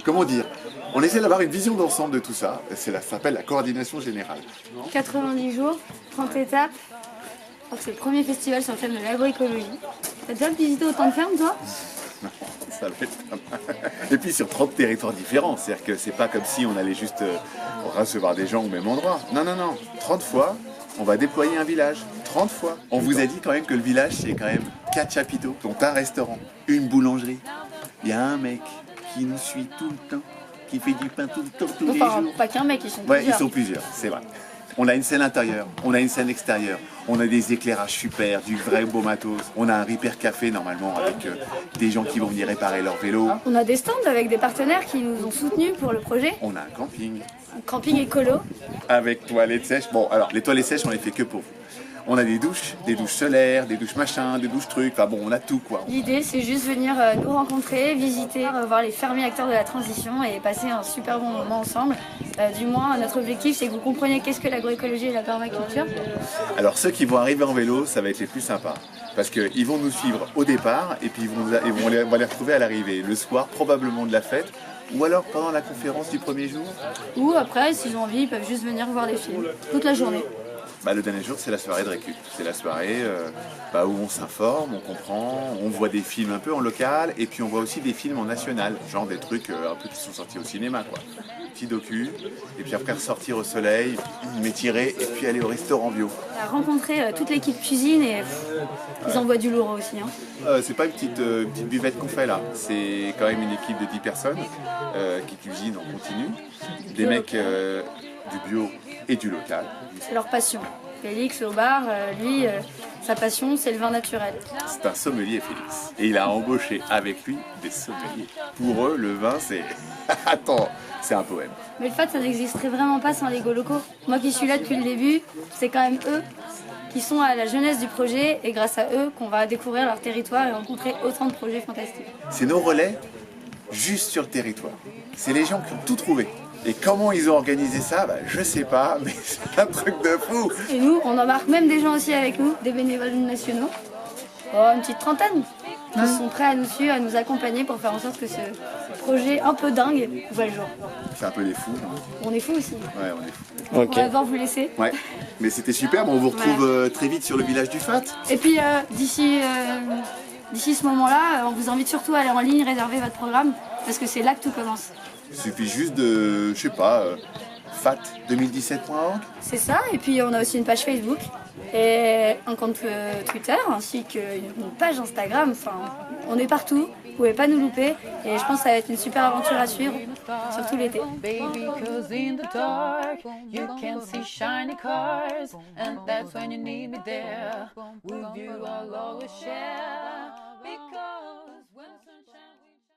Comment dire? On essaie d'avoir une vision d'ensemble de tout ça. Ça s'appelle la coordination générale. 90 jours, 30 étapes. Je crois que c'est le premier festival sur le thème de l'agroécologie. T'as déjà visité autant de fermes, toi? Ça va être pas mal. Et puis sur 30 territoires différents. C'est-à-dire que c'est pas comme si on allait juste recevoir des gens au même endroit. Non, non, non. 30 fois, on va déployer un village. 30 fois. On vous a dit quand même que le village, c'est quand même 4 chapiteaux, dont un restaurant, une boulangerie. Il y a un mec qui nous suit tout le temps, qui fait du pain tout le temps, tous les jours. Pas qu'un mec, ils sont Ouais, plusieurs. ils sont plusieurs, c'est vrai. On a une scène intérieure, on a une scène extérieure, on a des éclairages super, du vrai beau matos. On a un Repair Café normalement avec des gens qui vont venir réparer leur vélo. On a des stands avec des partenaires qui nous ont soutenus pour le projet. On a un camping. Un camping écolo. Avec toilettes sèches. Bon, alors les toilettes sèches, on les fait que pour vous. On a des douches solaires, des douches machin, des douches trucs. Enfin bon, on a tout quoi. L'idée, c'est juste venir nous rencontrer, visiter, voir les fermiers acteurs de la transition et passer un super bon moment ensemble. Du moins, notre objectif, c'est que vous compreniez qu'est-ce que l'agroécologie et la permaculture. Alors ceux qui vont arriver en vélo, ça va être les plus sympas. Parce qu'ils vont nous suivre au départ et puis on va les retrouver à l'arrivée. Le soir, probablement de la fête. Ou alors pendant la conférence du premier jour. Ou après, s'ils ont envie, ils peuvent juste venir voir des films toute la journée. Le dernier jour, c'est la soirée de récup. C'est la soirée où on s'informe, on comprend, on voit des films un peu en local et puis on voit aussi des films en national, genre des trucs un peu qui sont sortis au cinéma, quoi. Petit docu, et puis après ressortir au soleil, m'étirer et puis aller au restaurant bio. On a rencontré toute l'équipe cuisine et ils envoient du lourd aussi. Hein. C'est pas une petite buvette qu'on fait là, c'est quand même une équipe de 10 personnes qui cuisinent en continu. Des mecs du bio et du local. C'est leur passion. Félix au bar, lui, sa passion, c'est le vin naturel. C'est un sommelier, Félix. Et il a embauché avec lui des sommeliers. Pour eux, le vin, c'est... Attends, c'est un poème. Mais le fait, ça n'existerait vraiment pas sans les go locaux. Moi qui suis là depuis le début, c'est quand même eux qui sont à la jeunesse du projet et grâce à eux qu'on va découvrir leur territoire et rencontrer autant de projets fantastiques. C'est nos relais juste sur le territoire. C'est les gens qui ont tout trouvé. Et comment ils ont organisé ça, je sais pas, mais c'est un truc de fou. Et nous, on embarque même des gens aussi avec nous, des bénévoles nationaux, une petite trentaine, qui sont prêts à nous suivre, à nous accompagner pour faire en sorte que ce projet un peu dingue voit le jour. C'est un peu des fous. On est fous aussi. Ouais, on est fous. Okay. On va devoir vous laisser. Ouais, mais c'était super, on vous retrouve très vite sur le village du Fat. Et puis d'ici ce moment-là, on vous invite surtout à aller en ligne, réserver votre programme, parce que c'est là que tout commence. Il suffit juste de, fat2017.org. C'est ça, et puis on a aussi une page Facebook et un compte Twitter, ainsi qu'une page Instagram. Enfin, on est partout, vous pouvez pas nous louper, et je pense que ça va être une super aventure à suivre, surtout l'été.